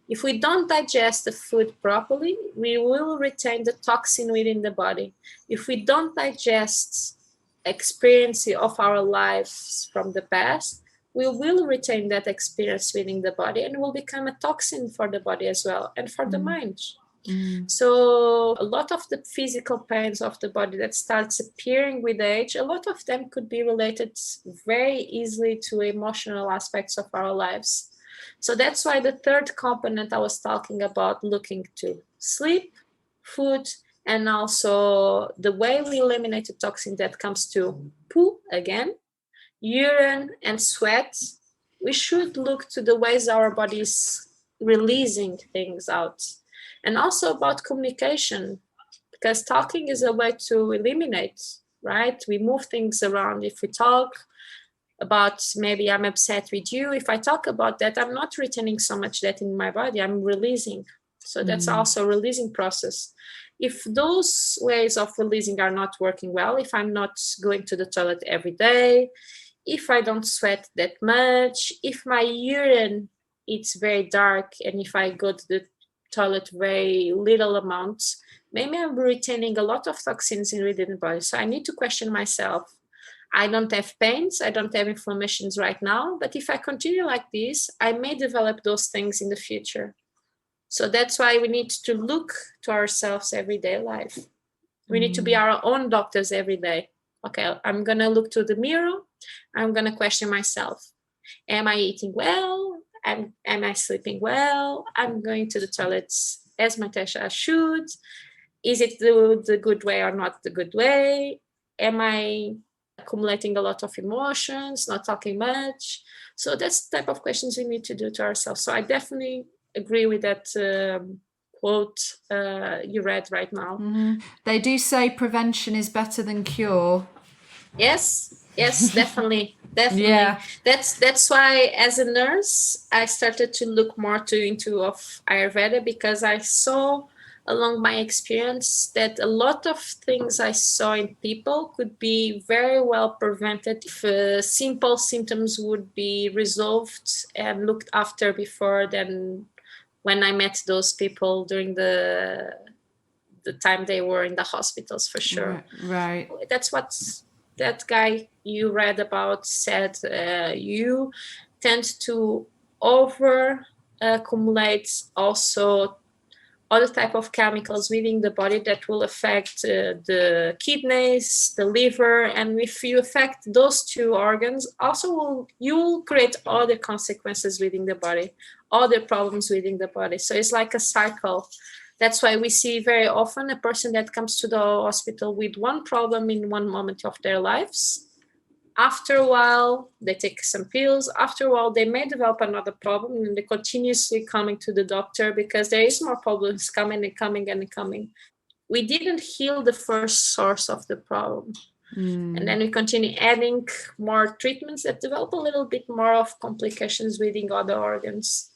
If we don't digest the food properly, we will retain the toxin within the body. If we don't digest experience of our lives from the past, we will retain that experience within the body and will become a toxin for the body as well and for the mind. So a lot of the physical pains of the body that starts appearing with age, a lot of them could be related very easily to emotional aspects of our lives. So that's why the third component I was talking about looking to sleep, food, and also the way we eliminate the toxin that comes to poo again, urine and sweat. We should look to the ways our body is releasing things out. And also about communication, because talking is a way to eliminate, right? We move things around. If we talk about maybe I'm upset with you, if I talk about that, I'm not retaining so much that in my body, I'm releasing. So that's also a releasing process. If those ways of releasing are not working well, if I'm not going to the toilet every day, if I don't sweat that much, if my urine it's very dark, and if I go to the toilet very little amounts, maybe I'm retaining a lot of toxins within the body. So I need to question myself. I don't have pains, I don't have inflammations right now, but if I continue like this, I may develop those things in the future. So that's why we need to look to ourselves everyday life. We need to be our own doctors every day. Okay, I'm going to look to the mirror. I'm going to question myself. Am I eating well? Am I sleeping well? I'm going to the toilets as much as I should. Is it the good way or not the good way? Am I accumulating a lot of emotions, not talking much? So that's the type of questions we need to do to ourselves. So I definitely agree with that quote you read right now. They do say prevention is better than cure. Yes, definitely. Yeah. That's why as a nurse I started to look more into of Ayurveda, because I saw along my experience that a lot of things I saw in people could be very well prevented if simple symptoms would be resolved and looked after before than when I met those people during the time they were in the hospitals, for sure. Right. That's what that guy you read about said. You tend to over accumulate also other type of chemicals within the body that will affect the kidneys, the liver, and if you affect those two organs, also you will create other consequences within the body, other problems within the body. So it's like a cycle. That's why we see very often a person that comes to the hospital with one problem in one moment of their lives. After a while, they take some pills. After a while, they may develop another problem, and they're continuously coming to the doctor because there is more problems coming and coming and coming. We didn't heal the first source of the problem. And then we continue adding more treatments that develop a little bit more of complications within other organs.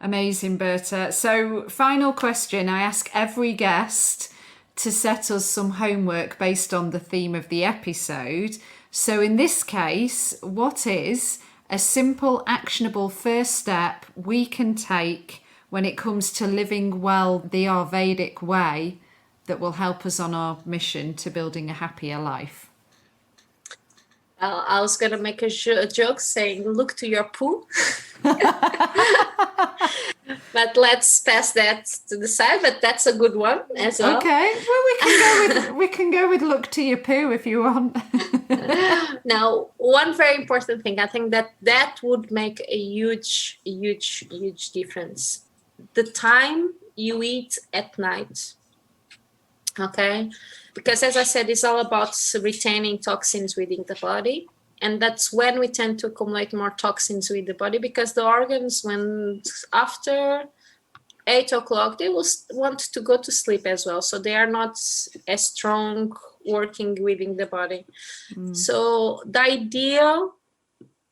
Amazing, Berta. So, final question. I ask every guest to set us some homework based on the theme of the episode. So in this case, what is a simple, actionable first step we can take when it comes to living well the Ayurvedic way that will help us on our mission to building a happier life? I was going to make a joke saying, look to your poo. But let's pass that to the side. But that's a good one as well. Okay. Well, we can go with look to your poo if you want. Now, one very important thing, I think that would make a huge difference. The time you eat at night. Okay, because as I said, it's all about retaining toxins within the body. And that's when we tend to accumulate more toxins with the body, because the organs, when after 8 o'clock, they will want to go to sleep as well. So they are not as strong working within the body. So the ideal,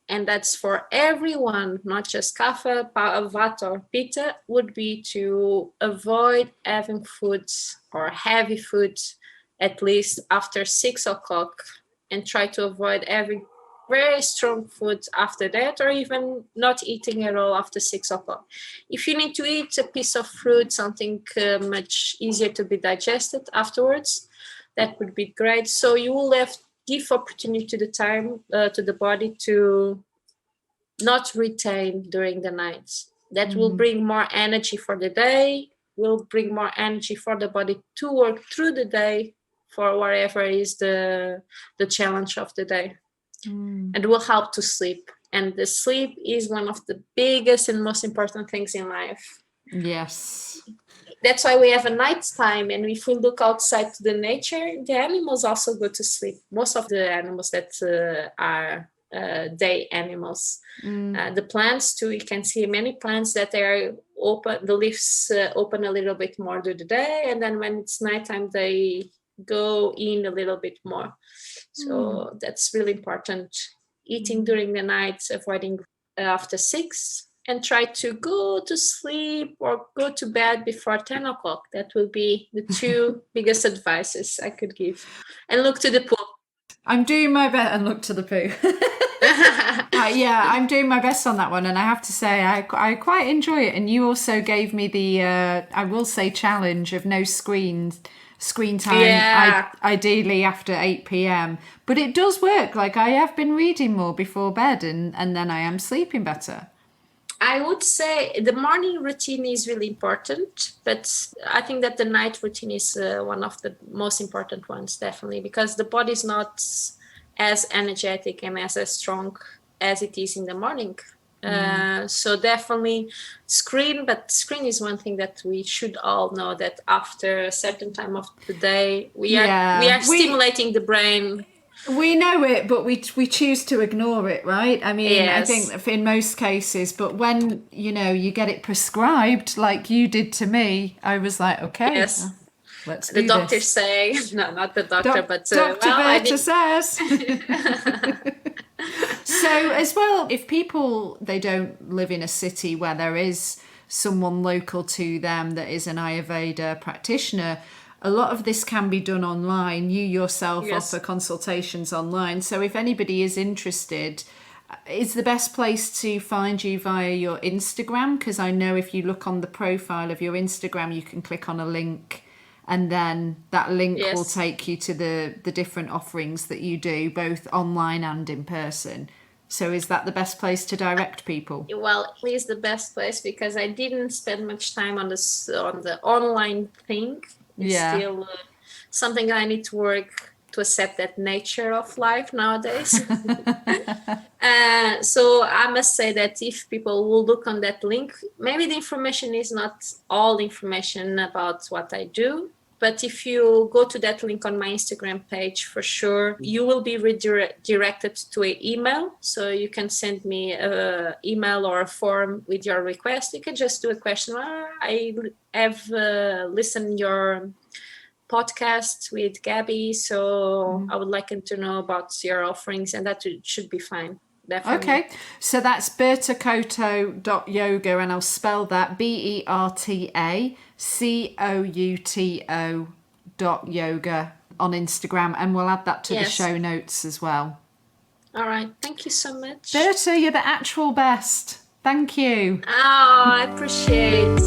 and that's for everyone, not just kapha, vata, or pitta, would be to avoid having foods or heavy foods at least after 6 o'clock, and try to avoid having very strong food after that, or even not eating at all after 6 o'clock. If you need to eat a piece of fruit, something much easier to be digested afterwards, that would be great. So you will give opportunity to the time, to the body to not retain during the night. That will bring more energy for the day, will bring more energy for the body to work through the day for whatever is the challenge of the day. And will help to sleep. And the sleep is one of the biggest and most important things in life. Yes. That's why we have a night time. And if we look outside to the nature, the animals also go to sleep. Most of the animals that are day animals. The plants too, you can see many plants that they are open, the leaves open a little bit more during the day. And then when it's nighttime, they go in a little bit more. So that's really important. Eating during the night, avoiding after 6, and try to go to sleep or go to bed before 10 o'clock. That will be the 2 biggest advices I could give. And look to the pool. I'm doing my best, and look to the poo. Yeah, I'm doing my best on that one, and I have to say I quite enjoy it. And you also gave me the I will say challenge of no screen time, ideally after 8 p.m. But it does work. Like, I have been reading more before bed, and then I am sleeping better. I would say the morning routine is really important, but I think that the night routine is one of the most important ones, definitely, because the body is not as energetic and as strong as it is in the morning. So definitely screen, but screen is one thing that we should all know, that after a certain time of the day, we are stimulating the brain. We know it, but we choose to ignore it, right? I mean, yes. I think in most cases, but when, you get it prescribed like you did to me, I was like, okay, yes. Let's do this. The doctor saying, no, not the doctor, but... Dr. Berta says. So as well, if people, they don't live in a city where there is someone local to them that is an Ayurveda practitioner, a lot of this can be done online. You yourself offer consultations online. So if anybody is interested, is the best place to find you via your Instagram? Because I know if you look on the profile of your Instagram, you can click on a link, and then that link will take you to the different offerings that you do, both online and in person. So is that the best place to direct people? Well, it is the best place, because I didn't spend much time on the online thing. It's still something I need to work to accept, that nature of life nowadays. So I must say that if people will look on that link, maybe the information is not all information about what I do, but if you go to that link on my Instagram page, for sure, you will be redirected to an email. So you can send me an email or a form with your request. You can just do a question. I have listened your podcast with Gabby, so I would like to know about your offerings, and that should be fine. Definitely. Okay, so that's bertacouto.yoga, and I'll spell that BertaCouto.yoga on Instagram, and we'll add that to the show notes as well. All right, thank you so much. Berta, you're the actual best. Thank you. Oh, I appreciate it.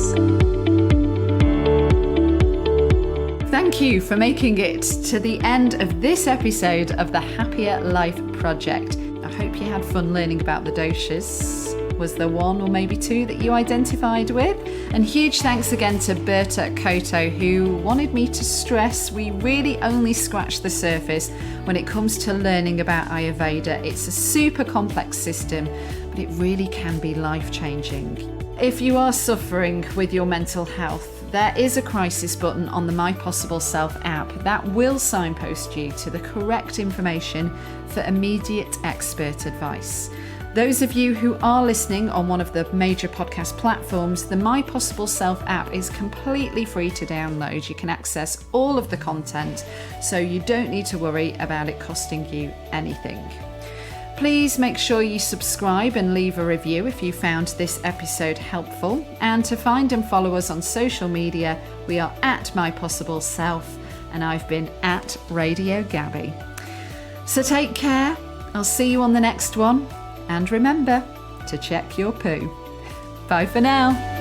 Thank you for making it to the end of this episode of the Happier Life Project. I hope you had fun learning about the doshas. was there one or maybe two that you identified with? And huge thanks again to Berta Couto, who wanted me to stress we really only scratch the surface when it comes to learning about Ayurveda. It's a super complex system, but it really can be life-changing. If you are suffering with your mental health, there is a crisis button on the My Possible Self app that will signpost you to the correct information for immediate expert advice. Those of you who are listening on one of the major podcast platforms, the My Possible Self app is completely free to download. You can access all of the content, so you don't need to worry about it costing you anything. Please make sure you subscribe and leave a review if you found this episode helpful. And to find and follow us on social media, we are at My Possible Self, and I've been at Radio Gabby. So take care. I'll see you on the next one. And remember to check your poo. Bye for now.